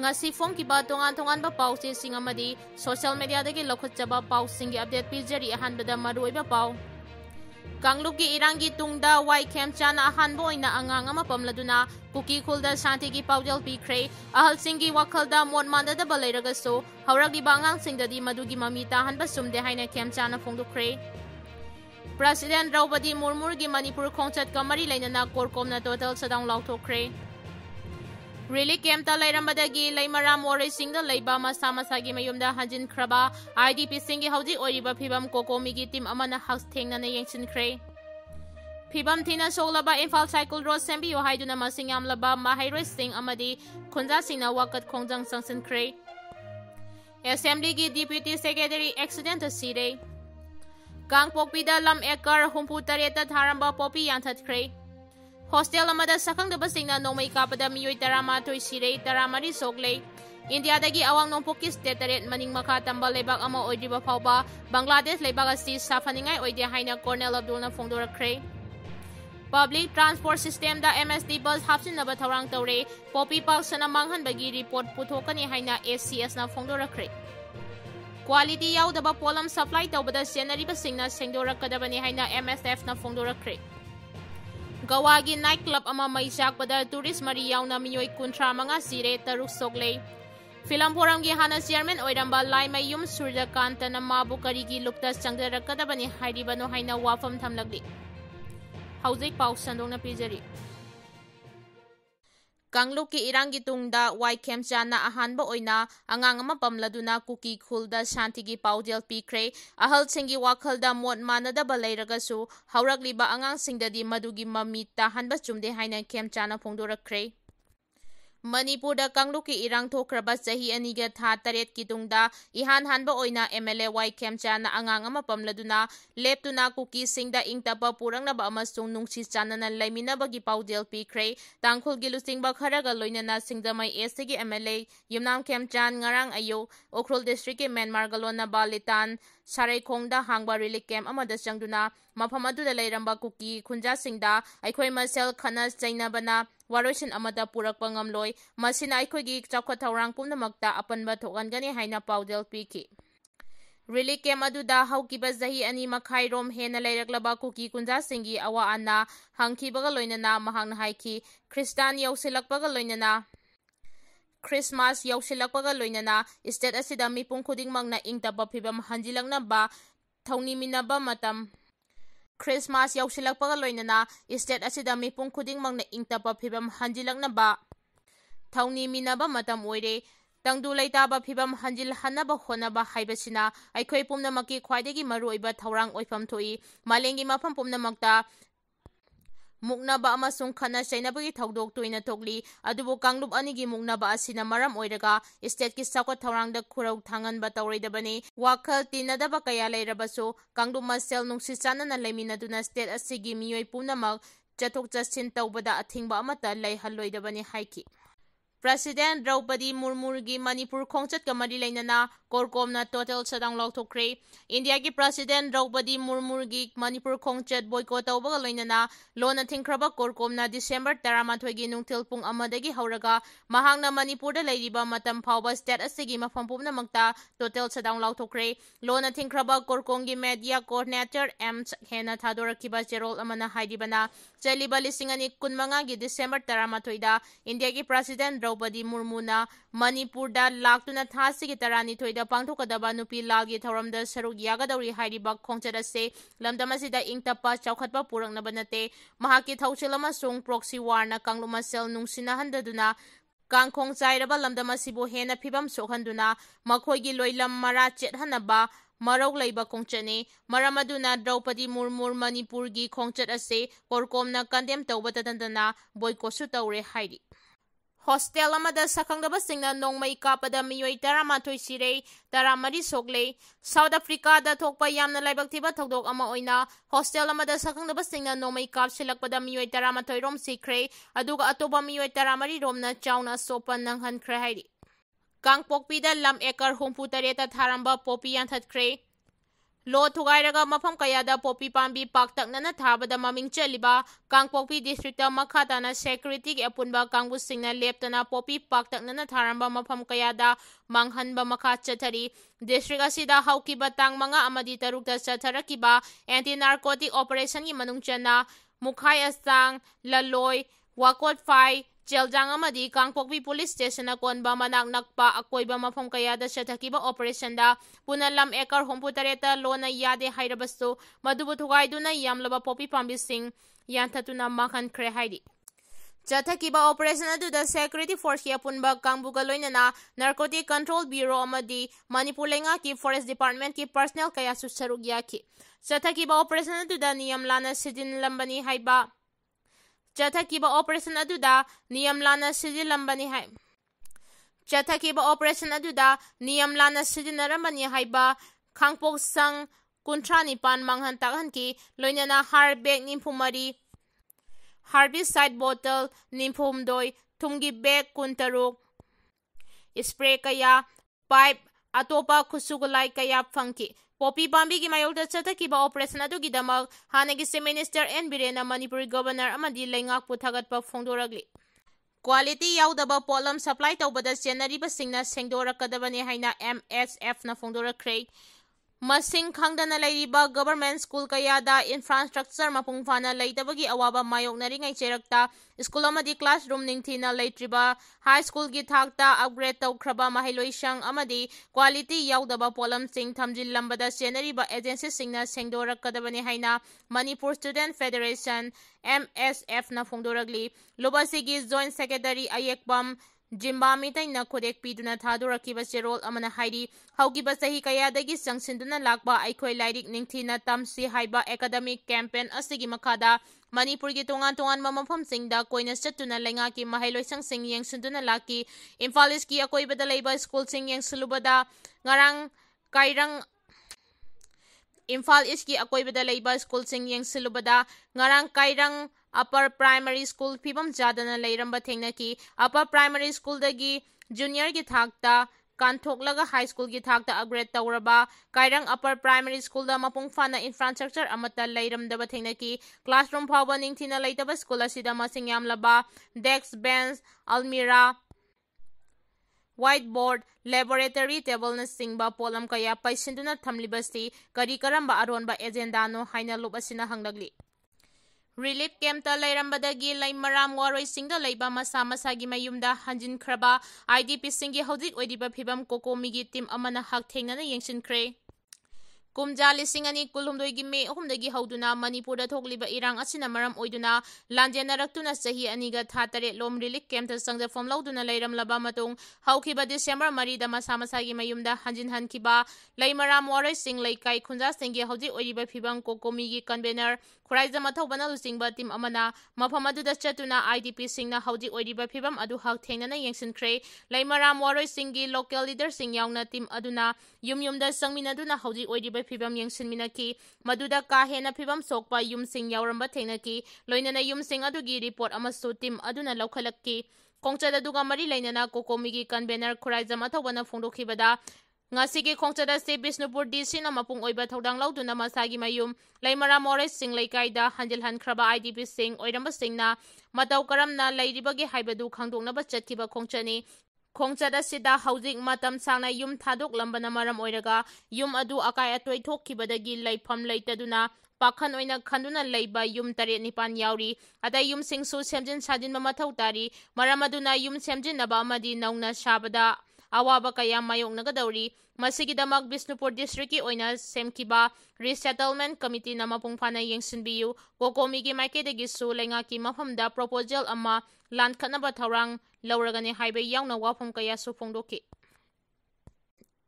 ngasi phongkiba tongan-tongan ba pause sing amadi social media dagi lokhotchaba pau sing update pijari ahanbada maruiba pau Kangluki irangi tungda wai khemchana ahanbo ina angang ama pamladuna Kuki Khulda Shanti Paojen Pikhre ahal singi wakhalda mon mandada balairagaso hauragi bangang singdadi madugi mamita hanba sumde haina khemchana phongdukhre President Draupadi Murmugi Manipur khongchat kamari lainana korkomna total shutdown laothokkhre Relief camp ta lairambadagi laimara more singda leiba masa masagi mayumda hanjin khraba IDP singi hauji oiriba phibam kokomi gi team amana house thengnana yengsinkhre Phibam thina soglaba Imphal cycle road sembiyo haiduna masing yamlaba mahairoi sing amadi khunda singna wakat khongjang sangsinkhre Assembly gi deputy secretary accident asire Kangpokpi da lam ekar humpu tareta tharamba popi yanthatkre Hostel amada sakang da basingna nomai kapada Mioi tarama toi sire taramari Sokle India dagi awang nongpoki state taret maning makha tamba lebak ama oidriba phauba Bangladesh lebak asi safaningai oide haina Colonel Abdulna phongdorakre Public transport system da MSD bus hapsinaba thaurang tawre Popi Park sana manghanbagi report puthokani haina ACS na phongdorakre Quality yaudaba polam supply tawbada senariba singna sengdorakadabani haina MSF na phongdorakre Gawagi night club ama maisak pada tourist mari yauna Mioi kuntra manga sire taruk Sokle Film forum gi hana chairman oiramba lai mayum Surjakanta na mabu karigi lukta changdarakadabani hairibano haina wafam thamlagli Hauzik pau sandongna pijari Kangluki irangi tungda wai khemchana ahanba oina angang ama pamladuna Kuki Khulda Shanti Paojen Pikhre ahal singi wakhalda mot manada balairagasu hauragliba angang singdadi madugi mami tahanba chumde haina khemchana phongdorakre Manipur da Kangluki irang thokraba chahi aniga tha taret ki tungda ihan hanba oina MLA wai khemchana angang ama pamladuna leptuna Kuki singda ingtapa purangnaba amasung nungsi chanana laiminabagi Paojen Pikhre tangkhul gi lusingba kharaga loinana singdamai SG MLA yumnam khemchan ngarang ayo Ukhrul district ke Myanmar galona balitan Sarekhongda hangba relief camp amada changduna mafam aduda leiramba Kuki khunja singda aikhoi masel khana chainabana Waroisin amada purakpa ngamloi masina aikhoigi chakwa thaurang pumnamakta apanba thokangani haina Paojen Pikhre Relief camp aduda haukiba jahi ani makhai rom hena lairaklaba Kuki kunja singi awa anna hangkhibaga loinana mahangna haiki Christian yausilakpaga loinana Christmas yausilakpaga loinana state asida mipung khudingmangna ingtapa phibam hanjilaknaba thauniminaba matam Christmas yausilakpaga loinana state asida mipung khudingmangna ingtapa phibam hanjilaknaba thauniminaba matam oire Tangdu laitaba phibam hanjil hanaba honaba haibasina aikhoi pumnamaki khwaidagi maruoiba thaurang oifam thoi malengi mafam pumnamakta muknaba amasung khana chainabagi thaudok toina tokli adubo Kanglup anigi muknaba asina maram oiraga state ki sakwa thaurangda khurau thanganba tawraidabani wakhal tinadaba kaya leirabaso Kanglup masel nungsi chanana leiminaduna state asigi Mioi pumnamak chathok chassin tawbada athingba amata leihalloidabani haiki President Draupadi Murmugi Manipur khongchat kamari lainana korkomna total shutdown laothokkhre India ki President Draupadi Murmugi Manipur khongchat boycott tawbaga lainana lona thingkhraba korkomna December 18 gi nungthil pung amadagi hauraga mahangna Manipur da leiriba matam phawba state asigi mafam pumnamakta total shutdown laothokkhre lona thingkhraba korkomgi media coordinator M hena thadorakiba cherol amana haidibana chaliba lisingani kunmanga gi December 18 da India ki President Draupadi Murmuna Manipur da laktuna thasi ki tarani thoida pangthokadaba nupi lagi thoramda saruk yagadawri hairiba khongchat ase lamdamasida ingtapa chaukhatpa puraknaba nate mahaki thauchilama sung proxy war na Kangluma sel nungsina handaduna kangkhong chairaba lamdamasibu hena phibam sokhanduna makhoigi loilam mara chethanaba Marok leiba khongchatni maramaduna Draupadi Murmur Manipur gi khongchat ase korkomna condemn tawbatadana boycott su tawre hairi Hostel amada sakangdaba singna nongmai kapada Mioi taramathoi sire taramari Sokle South Africa da thokpa yamna laibak thiba thodok ama oina hostel amada sakangdaba singna nongmai kapsilakpada Mioi taramathoi rom sikre aduga atoba Mioi taramari romna chauna sopan nanghankhre hairi Kangpokpi da lam ekar humpu tareta tharamba popi yanthatkre लो थुगाइरगा मफम कयादा Poppy पांबी पाक्तकनना थाबदा ममिंग चलिबा Kangpokpi district मखाताना security के अपुनबा कांगबुसिंगना लेप्तना पोपी पाक्तकनना थारंबा मफम कयादा मांगहनबा मखा चथरी district असिदा हौकिबा तांग मंगा अमदी तरुकता चथरकिबा anti narcotic operation की मनुंगचना मुखाई अस्तांग ललोय वाकोट phi चेलजांग अमदी Kangpokpi police station कोनबा मनाक नकपा अकोइबा मफम कयादा चथकिबा operation दा पुनलम एकर 63 लोना यादे हाइरबसु मधुबु थुगाइदुना यामलबा Poppy पांबिसिंग यानथतुना माखनख्रे हाइदि चथकिबा operation अदुदा security force की अपुनबा कांगबुगा लोइनना narcotic control bureau अमदी Manipur लेंगा की फॉरेस्ट डिपार्टमेंट की पर्सनल कयासु सरुक याखि चथकिबा ऑपरेशन अदुदा नियम लाना सिजिनलंबनी हाइबा चथकिबा ऑपरेशन अदुदा नियम लाना सिजिनलंबनी हाइ चथकिबा ऑपरेशन अदुदा नियम लाना सिजिनरंबनी हाइबा खांगपोक संग 39 मांगहन तागहनकी लोइनना हार बेग निम्फुमरी हार्बिसाइड बोतल निम्फुमदोय थुमगी बेग 13 स्प्रे कया पाइप अतोपा खुसुगुलाई कया फंकी पोपी पांबी की मायोगदा चथकिबा ऑपरेशन अदुगिदमक हानगी से मिनिस्टर एन बिरेना मणिपुरी गवर्नर अमदी लेंगाक पुथगतपा फोंदोरगली क्वालिटी याउदबा पोलम सप्लाई तौबदा चेनरिबसिंगना सेंगदोरकदबने हाइना MSF ना फोंदोरख्रे मसिंग खंगदना लैरिबा गवर्नमेंट स्कूल कयादा इंफ्रास्ट्रक्चर मपुंग फाना लैतबगी अवाबा मायोगनरिङै चेरक्ता स्कूल अमदी क्लासरूम निंगथिना लैत्रिबा हाई स्कूल की थाकता अपग्रेड तौख्रबा महिलोइसंग अमदी क्वालिटी याउदबा पोलमसिंग थमजिल्लंबदा चेनरिबा एजेंसी सिंगना सेंगदोरकदबने हाइना मणिपुर स्टूडेंट फेडरेशन MSF ना फोंदोरगली लोबासीगी जॉइंट सेक्रेटरी अयेकबम जिम्बामितैना खुदेक पीदुना थादोरकिबा चेरोल अमना हाइरी हौकिबा सही कयादगी संगसिंदुना लाकबा अइखोय लाइरिक निंगथिना तमसी हाइबा एकेडमिक कैंपेन असिगी मखादा मणिपुर की तोंगान तोंगान मफमसिंगदा कोइना चतुना लेंगा की महिलोइसंगसिंग येंगसिंदुना लाकी इम्फाल ईस्ट की अकोइबदा लेबा स्कूलसिंग येंगसुलुबदा ngarang kairang इम्फाल ईस्ट की अकोइबदा लेबा स्कूलसिंग येंगसिलुबदा ngarang kairang upper primary school फिबम जादना लेरंबा थेंगनकी अपर प्राइमरी स्कूल दगी जूनियर की थाकता कांथोकलगा हाई स्कूल की थाकता अपग्रेड तौरबा कायरंग अपर प्राइमरी स्कूल दा मपुंग फाना इंफ्रास्ट्रक्चर अमता लेरमदबा थेंगनकी क्लासरूम फावबा निंगथिना लेतबा स्कूल असिदा मसिंग यामलबा डेस्क बेंच अलमीरा व्हाइट बोर्ड लैबोरेटरी टेबल न सिंगबा पोलम कया पैसिंदुना थमलिबसी करी करंबा अरोनबा एजेंडानो हाइना लुप असिना हंगलगली रिलीफ कैंपता लेरंबदगी लैमराम वारोइसिंगदा लेबा मसा मसागी मयुमदा हंजिनख्रबा IDP सिंगी हौजिक ओइदिबा फिबम कोकोमीगी टीम अमना हक थेंगना येंगसिनख्रे कुमजा लिसिंग अनि कुलहुमदोइगी मे अहुमदगी हौदुना मणिपुरदा थोकलिबा इरांग असिना मरम ओइदुना लांजेनरक्तुना सही अनिगा था 3 लोम रिलीफ कैंपता संगजफम लौदुना लेरमलबा मतुंग हौखिबा डिसेंबर 3 दा मसा मसागी मयुमदा हंजिनहनखिबा लैमराम वारोइसिंग लैकाई खुंजा सिंगी हौजिक ओइदिबा फिबम कोकोमीगी कन्वेनर खुराइजम अथौबना लुसिंगबा टीम अमना मफम अदुदा चतुना IDP सिंगना हौजिक ओइदिबा फिबम अदु हक थेंगना येंगसिनख्रे लैमराम वारोइसिंगी लोकल लीडर सिंग यावना टीम अदुना युमयुमदा संगमिनदुना हौजिक ओइदिबा फिबम येंगसिनमिनकी मदुदा का हेना फिबम सोकपा युमसिंग यावरंबा थेंगनकी लोइनना युमसिंग अदुगी रिपोर्ट अमसु टीम अदुना लौखलक्की खोंगचदा दुगा मरी लैनना कोकोमीगी convener खुराइजम अथौबना फोंदोखिबदा ngasi khongchada se Bisnupur DC na mapung oiba thodang lauduna masagi mayum laimara more sing laikai da hanjil han khraba IDP sing oiramba singna matau karamna lairibagi haibadu khangdongna ba chatkiba khongchani khongchada sida haujik matam sangna yum thadok lambana maram oiraga yum adu akai atoi thokkibadagi laifam leitaduna pakhan oina khanduna leiba yum 7-9 yauri ada yum singsu semjin sajin mathau tari maram aduna yum semjin naba amadi nauna shabada awaba kaya mayoknagadawri masigidamak Bisnupur district ki oina semkiba resettlement committee na mapung phana yengsinbiyu kokomigi maikedagi su lenga ki mafamda proposal ama landkhanaba thorang lauragane haibe yauna wafam kaya su phongdoki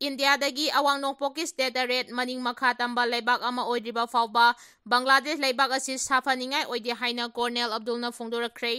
India dagi awang nokpoki state red maning makha tamba leibak ama oidriba fawba Bangladesh leibak asi safaningai oidi haina Cornel Abdulna phongdorakre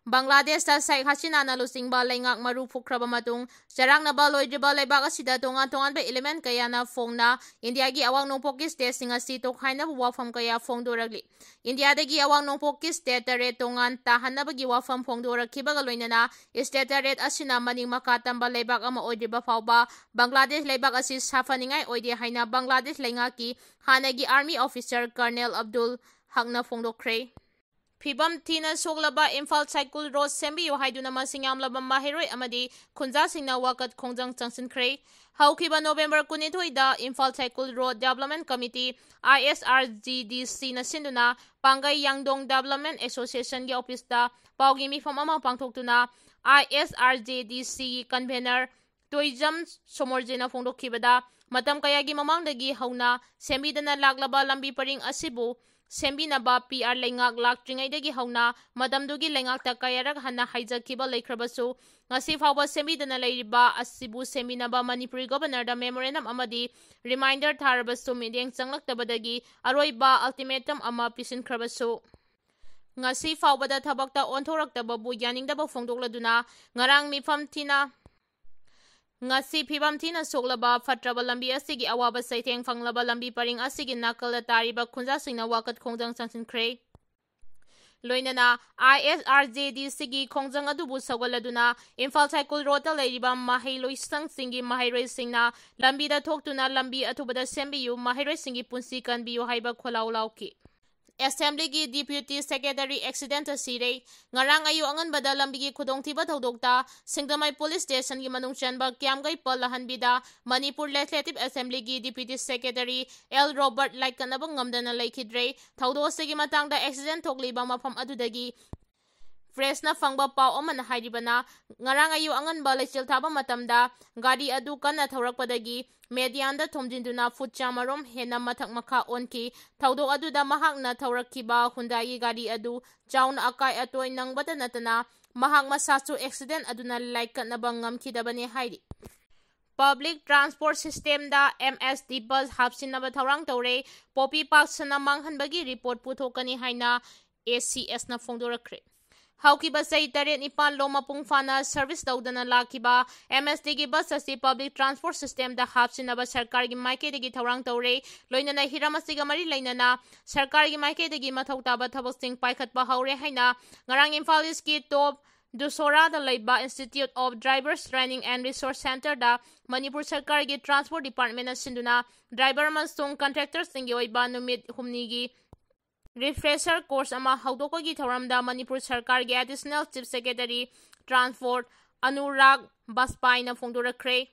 Bangladesh Sheikh Hasina Lusingba Lengak Maru Fukraba Matung, Sarangaba Loidriba Lebagasida Tonga Tongan element Kayana Fongna, India Gi Awang Nongpoki State Singasi to Kaina Wafam Kaya Fongdoragli. India de Gi Awang Nongpoki State Red Tongan Tahanabagi Wafam Fongdora Kibagaloinana, State Red Asina Maning Makatamba Lebagama Oidriba Fauba, Bangladesh Lebagasis Hafaningai Oidi Haina Bangladesh Lengaki, Hanagi Army Officer Colonel Abdul Hagna Fongdokre. Pibam Tina Soglaba Imphal Cycle Road Sembi Haiduna Masingam Laba Mahiroi Amadi Khunda Singna Wakat Kongjang Changsin Kre. Haukiba November Kunitoida Imphal Cycle Road Development Committee ISRGDC na Sinduna Pangay Yangdong Development Association Gi Office da Paugi Mifam Ama Pangtoktuna ISRGDC Convener Toijam Somorjena Fongdokibada Matam Kayagi Mamangdagi Hauna Sembidana Laglaba Lambi Paring Asibu Sembinaba PR Lengak Laktringaidagi Hauna, Madam Dugi Lengakta Kayarak Hana Haijakiba Lakrabasu, Ngasi Fauba Sembidana Lairiba, Asibu Sembinaba Manipuri Governor da Memorandum Amadi, Reminder Tarabasu Midiang Sanglaktabadagi, Aroiba Ultimatum Ama Pisin Krabasu. Ngasi Fauba da Tabakta Ontoraktababu Yaning Daba Fongdokladuna, Ngarang Mifam Tina. Ngasi Pibam Tina Soglaba Fatraba Lambi Asigi Awaba Saiteng Fanglaba Lambi Paring Asigi Nakala Tariba Khunda Singna Wakat Kongjang Changsin Kre. Loinana ISRJDC Kongjang Adubu Sawaladuna Imphal Cycle Road Lairiba Mahai Loisang Singi Mahai Singna Lambi da Toktuna Lambi Atubada Sembiyu Mahai Singi Punsi Kanbiyu Haiba Kholau Lauki. Assembly gi Deputy Secretary Accident Sire, Ngarang Ayu Angan Bada Lambigi Kudong Tiba Todokta, Singdamai Police Station gi Manung Chanba Kiamgai Palahan Bida, Manipur Legislative Assembly gi Deputy Secretary L. Robert Laikanabang Ngamdana Laikidre, Taudo Segi Matangda Accident Tokli Bamapam Adudagi, Fresna Fangba Pao Oman Hairibana, Ngarang Ayu Angan Balachil Taba Matamda, Gadi Adu Kana Taurakpadagi, Medianda Tomjinduna Futchamarom Hena Matak Maka Onki, Taudo Aduda Mahakna Taurakiba, Hyundai Gadi Adu, Jaun Akai Atoy Nang Batanatana, Mahak Masasu Accident Aduna Laikat Nabangam Kidabane Hairi. Public Transport System da MSD Bus Hapsinaba Taurang Taure, Poppy Park Sanamang Bagi Report Putokani Haina, ACS na Fongdorakre. Haukiba say Taret Nipan Loma Pungfana Service Daudana Lakiba, MSD gi bus asi Public Transport System da Hapsinaba Sarkar gi Maike de gi Taurang Taure, Loinana Hiramasiga Mari Lainana, Sarkar gi Maike de gi Matautaba Tabosting Paikatba Haure Haina, Ngarang Infalis ki Top Dusora da Laiba Institute of Drivers Training and Resource Center da Manipur Sarkar gi Transport Department na Sinduna, Driver Mansung Contractors Tingi Oiba Numit Humnigi, Refresher course ama Haudokogi Tharamda Manipur Sarkar gi Additional Chief Secretary Transport Anurag Baspai na Fongdorakre.